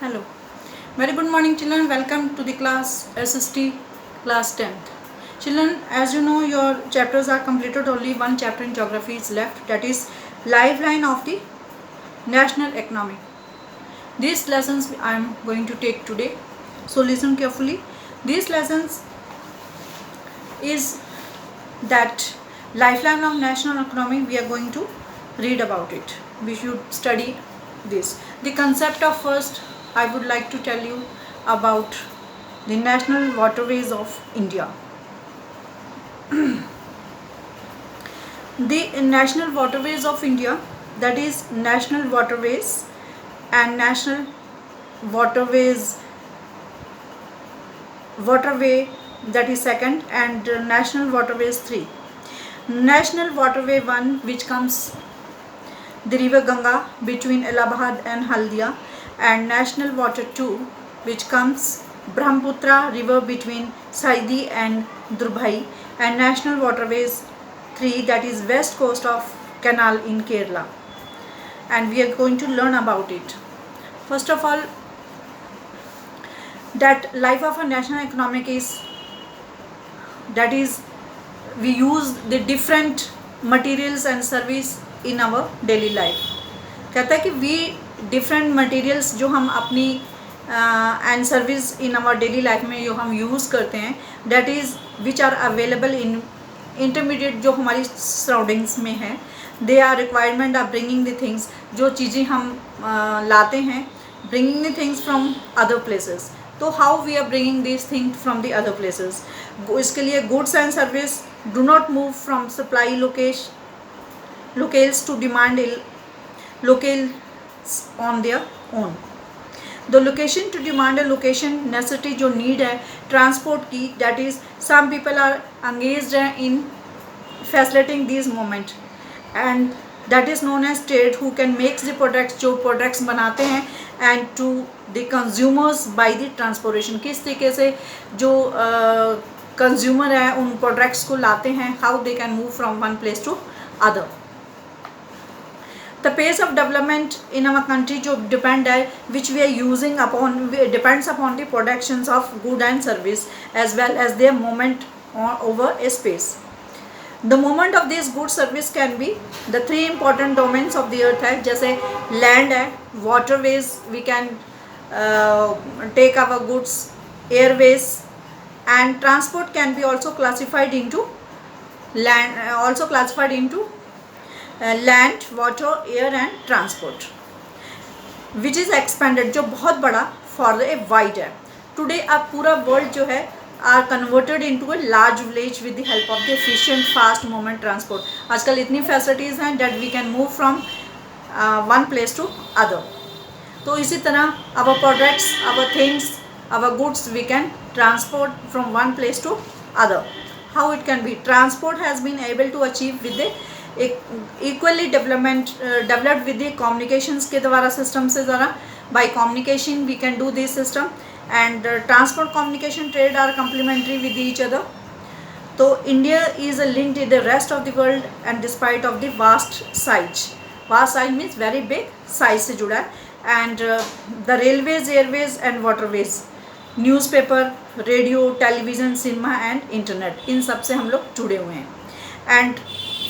Hello. Very good morning children. Welcome to the class SST class 10th. Children, as you know, your chapters are completed. Only one chapter in geography is left, that is lifeline of the national economy. These lessons I am going to take today. So listen carefully. These lessons is that lifeline of national economy. We are going to read about it. We should study this. The concept of first I would like to tell you about the national waterways of India. The national waterways of India, that is national waterways and national waterway, that is second, and national waterways 3. National waterway 1, which comes the river Ganga between Allahabad and Haldia, and national water 2, which comes Brahmaputra river between Saidi and Durbhai, and national waterways 3, that is west coast of canal in Kerala. And we are going to learn about it. First of all, that life of a national economic is, that is we use the different materials and service in our daily life. कहता है कि we different materials जो हम अपनी and service in our daily life में जो हम use करते हैं, that is which are available in intermediate जो हमारी surroundings में है, they are requirement of bringing the things, जो चीज़ें हम लाते हैं, bringing the things from other places. तो how we are bringing these things from the other places? इसके लिए goods and service do not move from supply locales to demand locales on their own. The location to demand a location necessity जो need है transport की, that is some people are engaged in facilitating these moment, and that is known as trade, who can make the products, जो products बनाते हैं, and to the consumers by the transportation. किस तरीके से जो consumer है उन products को लाते हैं, how they can move from one place to other. The pace of development in our country जो depend है, which we are using upon, depends upon the productions of good and service as well as their movement over a space. The movement of these good service can be the 3 important domains of the earth है, जैसे land है, waterways we can take our goods, airways, and transport can be also classified into land, water, air and transport, which is expanded, जो बहुत बड़ा for a wide है. Today अब पूरा world जो है are converted into a large village with the help of the efficient fast movement transport. आजकल इतनी facilities हैं that we can move from one place to other. तो इसी तरह our products, our things, our goods we can transport from one place to other. How it can be? Transport has been able to achieve with the equally developed with the communications के द्वारा system से द्वारा. By communication we can do this system, and transport, communication, trade are complementary with each other. So India is linked with the rest of the world, and despite of the vast size means very big size से जुड़ा है, and the railways, airways and waterways, newspaper, radio, television, cinema and internet, इन सब से हम लोग जुड़े हुए हैं. And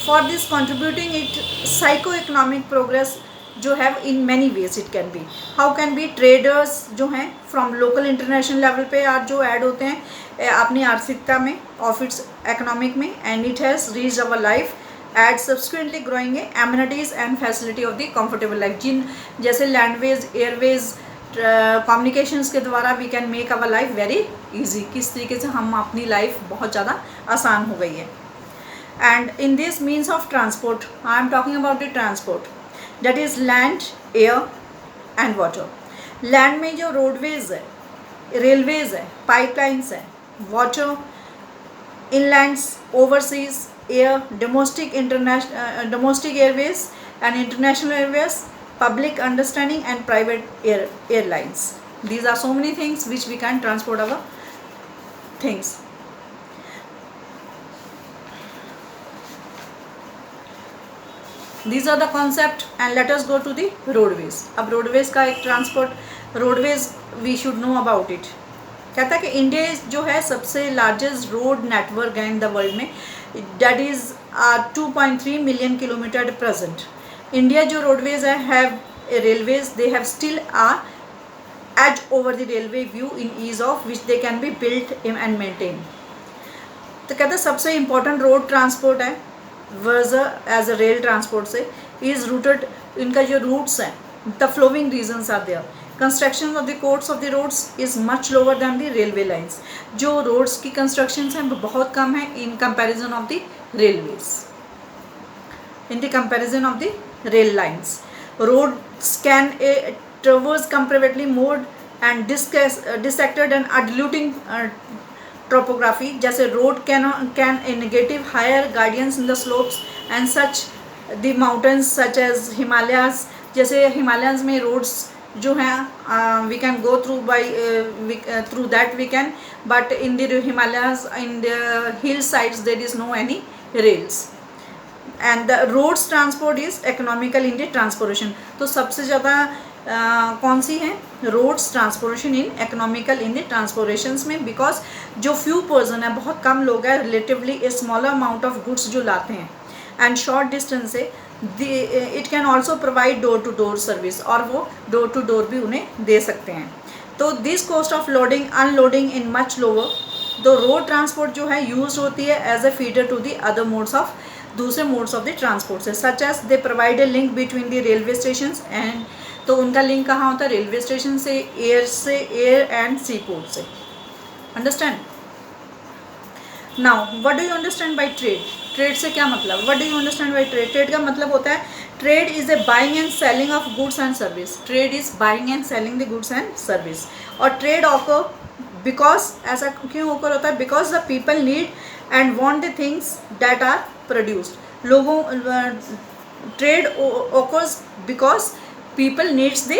for this contributing it socio-economic progress जो है in many ways it can be. How can be? Traders जो हैं from local international level पे आज जो ऐड होते हैं अपनी आर्थिकता में of its economic में, and it has reached our life at subsequently growing amenities and facility of the comfortable life. जिन जैसे landways, airways, communications के द्वारा we can make our life very easy. किस तरीके से हम अपनी life बहुत ज़्यादा आसान हो गई है. And in this means of transport, I am talking about the transport, that is land, air and water. Land में जो roadways है, railways है, pipelines है, water, inlands, overseas, air, domestic airways and international airways, public understanding and private airlines. These are so many things which we can transport our things. These are the concept, and let us go to the roadways. अब roadways का एक transport roadways we should know about it. कहता है कि India जो है सबसे largest road network है इन द वर्ल्ड में, that is 2.3 million kilometre present. India जो रोडवेज है have railways, they have still edge over the railway view in ease of which they can be built and maintained। तो कहते हैं सबसे important road transport है whereas a rail transport से is routed, इनका जो routes हैं the flowing regions are there. Construction of the costs of the roads is much lower than the railway lines. जो रोड्स की construction हैं वो बहुत कम है in comparison of the railways, in the comparison of the rail lines. Roads can traverse comparatively more and dissected and diluting topography, जैसे road can negative higher gradients in the slopes and such the mountains such as Himalayas। जैसे Himalayans में roads जो हैं we can go through by through that we can, but in the Himalayas in the hillsides there is no any rails and the roads transport is economical in the transportation। तो सबसे ज़्यादा कौन सी है roads transportation in economical in the transportations में, because जो few person है बहुत कम लोग हैं relatively a smaller amount of goods जो लाते हैं एंड शॉर्ट डिस्टेंस से it can also provide door to door service, और वो डोर टू डोर भी उन्हें दे सकते हैं। तो this cost of loading unloading in much lower. तो रोड ट्रांसपोर्ट जो है यूज होती है as a feeder to the other modes of दूसरे मोड्स ऑफ द ट्रांसपोर्ट से, such as they provide a link between the railway station and, तो उनका link कहाँ होता है रेलवे स्टेशन से, एयर एंड सी पोर्ट से। Understand? Now what do you understand by trade? Trade से क्या मतलब? What do you understand by trade? Trade का मतलब होता है trade is a buying and selling of goods and service. Trade is buying and selling the goods and service. और trade occur because, ऐसा क्यों ऑकर होता है? Because the people need and want the things that are produced. लोगों trade occurs because people needs the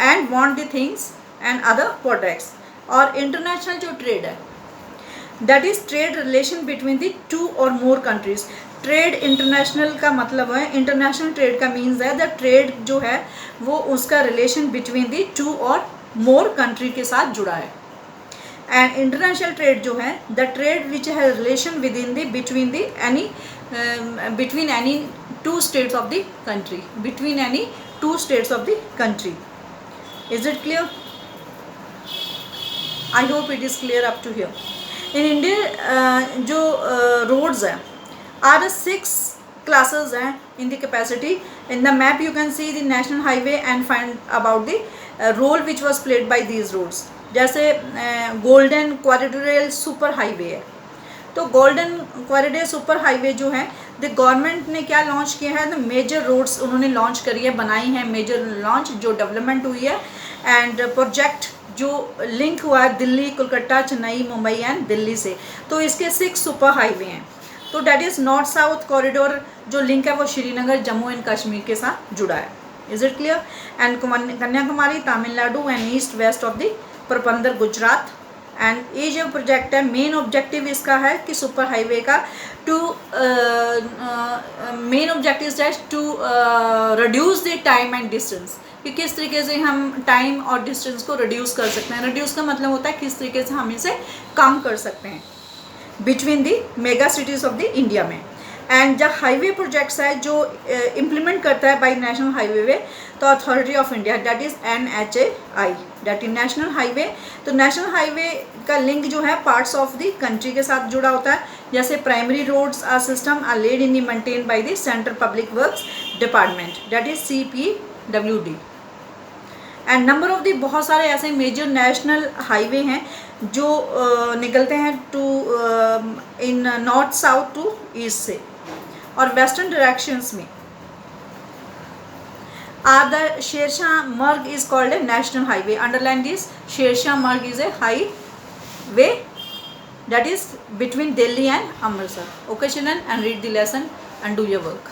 and want the things and other products। और international जो trade है that is trade relation between the two or more countries। trade international का मतलब है, international trade का means है the trade जो है वो उसका relation between the two or more country के साथ जुड़ा है। and international trade जो है the trade which has relation within the between the between any two states of the country, between any two states of the country। Is it clear? I hope it is clear up to here। in India जो roads हैं are 6 classes हैं in the capacity। in the map you can see the national highway and find about the role which was played by these roads। जैसे golden क्वारिडोरल super highway है, तो golden क्वारिडोर super highway जो है the government ने क्या launch किया है, the major roads उन्होंने लॉन्च करी है, बनाई है मेजर लॉन्च जो डेवलपमेंट हुई है एंड प्रोजेक्ट जो लिंक हुआ है दिल्ली, कोलकाता, चेन्नई, मुंबई एंड दिल्ली से। तो इसके 6 सुपर हाईवे हैं। तो that is north south corridor जो लिंक है वो श्रीनगर, जम्मू एंड कश्मीर के साथ जुड़ा है। Is it clear? And Kanyakumari, Tamil Nadu and east west of the Porbandar, Gujarat. And ये जो प्रोजेक्ट है मेन ऑब्जेक्टिव इसका है कि सुपर हाईवे का मेन ऑब्जेक्टिव है to reduce the time and distance, कि किस तरीके से हम टाइम और डिस्टेंस को रिड्यूस कर सकते हैं। रिड्यूस का मतलब होता है किस तरीके से हम इसे कम कर सकते हैं between the mega cities of the India में। एंड जब हाईवे प्रोजेक्ट्स है जो इम्प्लीमेंट करता है बाय नेशनल हाईवे तो authority of India, that is NHAI, that is national highway. तो नेशनल हाईवे का लिंक जो है पार्ट्स ऑफ द कंट्री के साथ जुड़ा होता है, जैसे primary roads are system are laid in the maintain by the central public works department, that is CPWD। And number of the बहुत सारे ऐसे मेजर नेशनल हाईवे हैं जो निकलते हैं to in north south to east से और western directions में। Are the Sher Shah Marg is called a national highway. Underline this, Sher Shah Marg is a highway that is between Delhi and Amritsar। Okay children, and read the lesson and do your work।